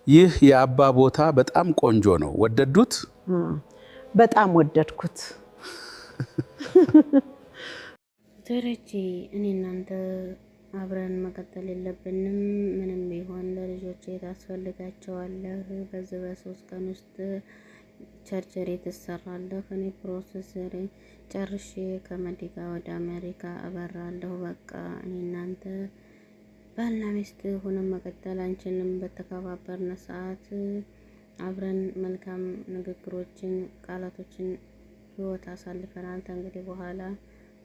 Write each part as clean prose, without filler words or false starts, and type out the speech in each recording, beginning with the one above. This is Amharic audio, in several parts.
ይህ የአባ ቦታ በጣም ቆንጆ ነው። ወደዱት? በጣም ወደድኩት። ደረጀ እኔ እናንተ አብረን መቀጠል የለብንም። ምንም ቢሆን ለልጆቼ ታስፈልጋቸዋለህ። በዚህ በ3 ቀን ውስጥ ቸርቸሬ ትሰራለህ። እኔ ፕሮሰሰር ጨርሼ ከመዲ ጋር ወደ አሜሪካ አበራለሁ። በቃ እኔ እናንተ ባልና ሚስት ሆነን መቀጠል አንችልም። በተከባበርን ሰዓት አብረን መልካም ንግግሮችን፣ ቃላቶችን ህይወት አሳልፈናል። ከእንግዲህ በኋላ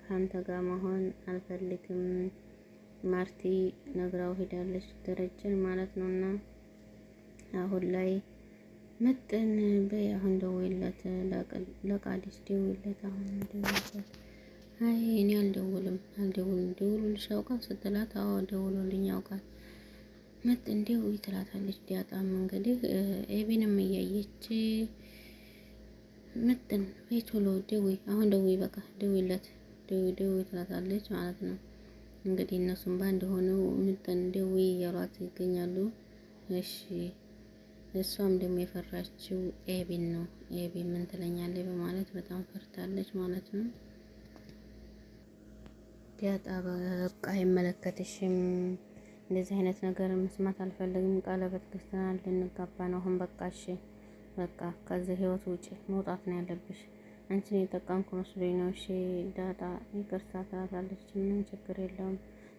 ከአንተ ጋር መሆን አልፈልግም። ማርቲ ነግራው ሄዳለች፣ ደረጀን ማለት ነውና አሁን ላይ ምጥን በይ አሁን ደውይለት፣ ለቃዲስ ደውይለት፣ አሁን ደውይለት። አይ እኔ አልደውልም ደውሉልሽ ያውቃል ስትላት፣ አዎ ደውሉልኝ ያውቃል ምጥን ደውይ ትላታለች። ዲያጣም እንግዲህ ኤቢንም እያየች ምጥን በይ ቶሎ ደውይ፣ አሁን ደውይ፣ በቃ ደውይለት፣ ደውይ ትላታለች ማለት ነው። እንግዲህ እነሱም ባንድ ሆነው ምጥን ደውይ እያሏት ይገኛሉ። እሺ እሷም ደግሞ የፈራችው ኤቢን ነው። ኤቢ ምን ትለኛለች በማለት በጣም ፈርታለች ማለት ነው። ዲያጣ በቃ አይመለከትሽም፣ እንደዚህ አይነት ነገር መስማት አልፈልግም። ቀለበት ገዝተናል፣ ልንጋባ ነው አሁን። በቃ እሺ በቃ ከዚህ ህይወት ውጪ መውጣት ነው ያለብሽ። አንቺን የጠቀምኩ መስሎኝ ነው። እሺ ዳጣ ይቅርታ ትላታለች። ምንም ችግር የለውም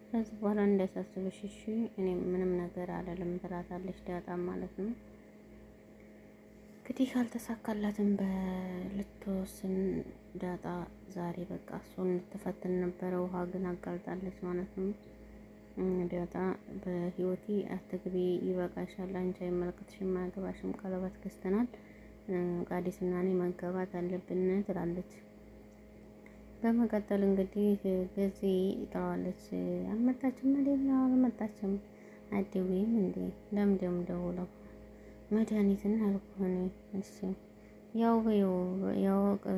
ከዚህ በኋላ እንዳያሳስብሽ እሺ፣ እኔ ምንም ነገር አልልም ትላታለች ዳጣ ማለት ነው። እንግዲህ ካልተሳካላትም ልትወስን ዳጣ ዛሬ በቃ እሱን ልትፈትን ነበረ። ውሃ ግን አጋልጣለች ማለት ነው። ዳጣ በህይወቴ አትግቢ፣ ይበቃሻል፣ አንቺ አይመለከትሽም፣ አያገባሽም፣ ቀለበት ገዝተናል፣ ቃዲስና እኔ መጋባት አለብን ትላለች። በመቀጠል እንግዲህ በዚህ ጥራዋለች። አልመጣችም አይደል? አልመጣችም። አትደውይም እንዴ? ለምንድነው ደውለው መድኃኒትን አልኩኝ። እሺ ያው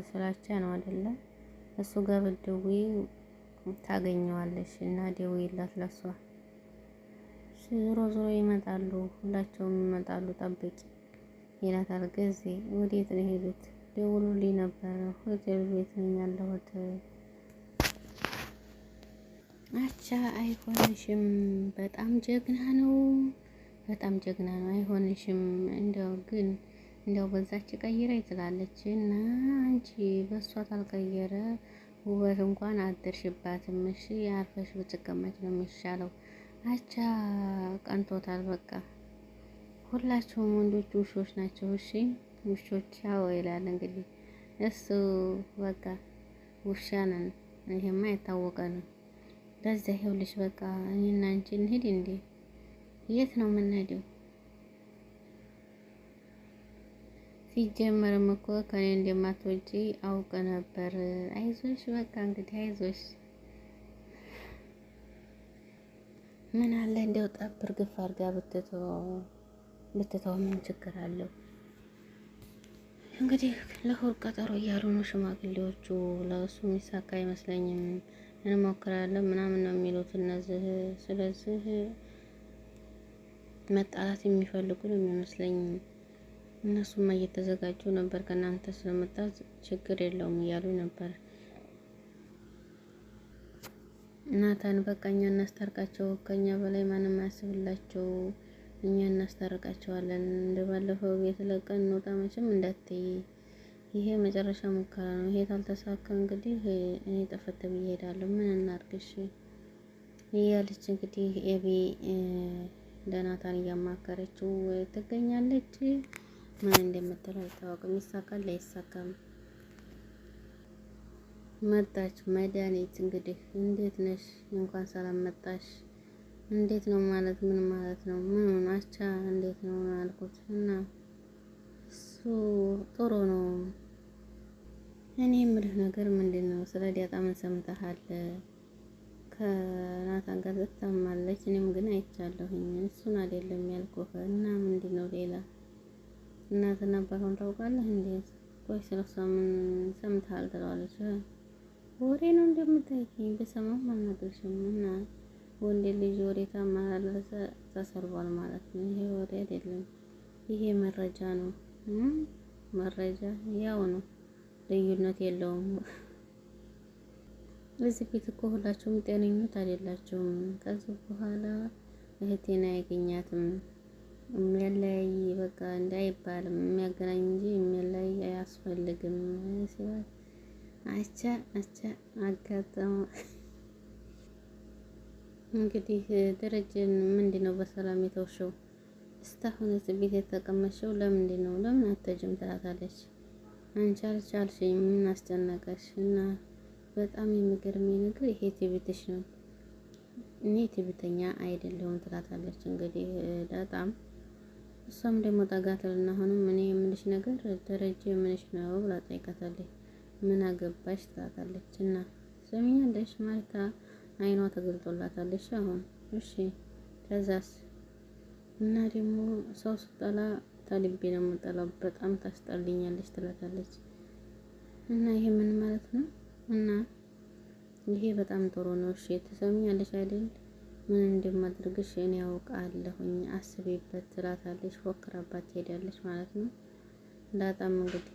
ስላቻ ነው አይደለ? እሱ ጋር ብትደውይ ታገኘዋለሽ እና ደውይላት ለሷ። ዞሮ ይመጣሉ፣ ሁላቸውም ይመጣሉ፣ ጠብቂ ይላታል። ጊዜ ወዴት ነው የሄዱት? ደውሎልኝ ነበረ፣ ሆቴል ቤት ነኝ ያለሁት። አቻ አይሆንሽም፣ በጣም ጀግና ነው፣ በጣም ጀግና ነው። አይሆንሽም፣ እንደው በዛች ቀይረ ትላለች እና አንቺ በሷ ታልቀየረ ውበት እንኳን አደርሽባትም። እሺ አርፈሽ ብትቀመጭ ነው የሚሻለው። አቻ ቀንቶታል። በቃ ሁላችሁም ወንዶች ውሾች ናቸው። እሺ ውሾች ያው ይላል እንግዲህ እሱ በቃ ውሻ ነን። ይሄማ የታወቀ ነው። ለዛ ይኸውልሽ በቃ እኔና አንቺ እንሂድ እንዴ? የት ነው የምንሄደው? ሲጀመርም እኮ ከኔ እንደማትወጪ አውቅ ነበር። አይዞሽ በቃ እንግዲህ አይዞሽ። ምን አለ እንደው ጠብር ግፍ አድርጋ ብትተው ምን ችግር አለው? እንግዲህ ለእሑድ ቀጠሮ እያሉ ነው ሽማግሌዎቹ። ለእሱ የሚሳካ አይመስለኝም። እንሞክራለን ምናምን ነው የሚሉት እነዚህ። ስለዚህ መጣላት የሚፈልጉ ነው የሚመስለኝ። እነሱማ እየተዘጋጁ ነበር። ከእናንተ ስለመጣ ችግር የለውም እያሉ ነበር። ናታን በቃ እኛ እናስታርቃቸው፣ ከኛ በላይ ማንም አያስብላቸው፣ እኛ እናስታርቃቸዋለን። እንደባለፈው ቤት ለቀን እንውጣ መቼም እንዳትይ፣ ይሄ መጨረሻ ሙከራ ነው። ይሄ ካልተሳካ እንግዲህ እኔ ጠፈት ብዬ እሄዳለሁ። ምን እናድርግሽ እያለች እንግዲህ ኤቢ ለናታን እያማከረችው ትገኛለች። ምን እንደምትለው አይታወቅም። ይሳካል ላይሳካም። መጣች መድኃኒት። እንግዲህ እንዴት ነሽ? እንኳን ሰላም መጣሽ። እንዴት ነው ማለት ምን ማለት ነው? ምን አቻ እንዴት ነው አልኩት እና እሱ ጥሩ ነው። እኔ የምልህ ነገር ምንድን ነው? ስለ ዲያጣ ምን ሰምተሃል? ከናታን ጋር ትታማለች፣ እኔም ግን አይቻለሁኝ። እሱን አይደለም ያልኩህ እና ምንድን ነው ሌላ? እናትና አባቷን ታውቃለህ እንዴ? ቆይ ስለሷ ምን ሰምተሃል ትለዋለች። ወሬ ነው እንደምታይኝ፣ በሰማም አልነግርሽም እና ወንድ ልጅ ወሬ ታማላለሰ ተሰርቧል ማለት ነው። ይሄ ወሬ አይደለም። ይሄ መረጃ ነው። መረጃ ያው ነው፣ ልዩነት የለውም። እዚህ ቤት እኮ ሁላችሁም ጤነኞች አይደላችሁም። ከዚህ በኋላ እህቴን አያገኛትም። የሚያለያይ በቃ እንዳይባልም የሚያገናኝ እንጂ የሚያለያይ አያስፈልግም ሲባል አቻ አጋጠመ። እንግዲህ ደረጀን ምንድነው በሰላም የተውሽው? እስካሁን እዚህ ቤት የተቀመጥሽው ለምንድን ነው? ለምን አትሄጂም ትላታለች። አንቺ አልቻልሽኝ፣ ምን አስጨነቀሽ? እና በጣም የሚገርመኝ ነገር ይሄ ትዕቢትሽ ነው። እኔ ትዕቢተኛ አይደለሁም ትላታለች። እንግዲህ በጣም እሷም ደግሞ ጠጋትልና አሁንም እኔ የምልሽ ነገር ደረጀ ምንሽ ነው ብላ ጠይቃታለች። ምን አገባሽ ትላታለች። እና ሰሚኛለሽ ማርታ አይኗ ተገልጦላታለች። አሁን እሺ ከዛስ? እና ደግሞ ሰው ስጠላ ተልቤ ነው የምጠላው፣ በጣም ታስጠልኛለች ትላታለች። እና ይሄ ምን ማለት ነው? እና ይሄ በጣም ጥሩ ነው። እሺ ትሰሚኛለሽ አይደል? ምን እንደማድርግሽ እኔ ያውቃለሁኝ፣ አስቤበት ትላታለች። ፎክራባት ትሄዳለች ማለት ነው። ዳጣም እንግዲህ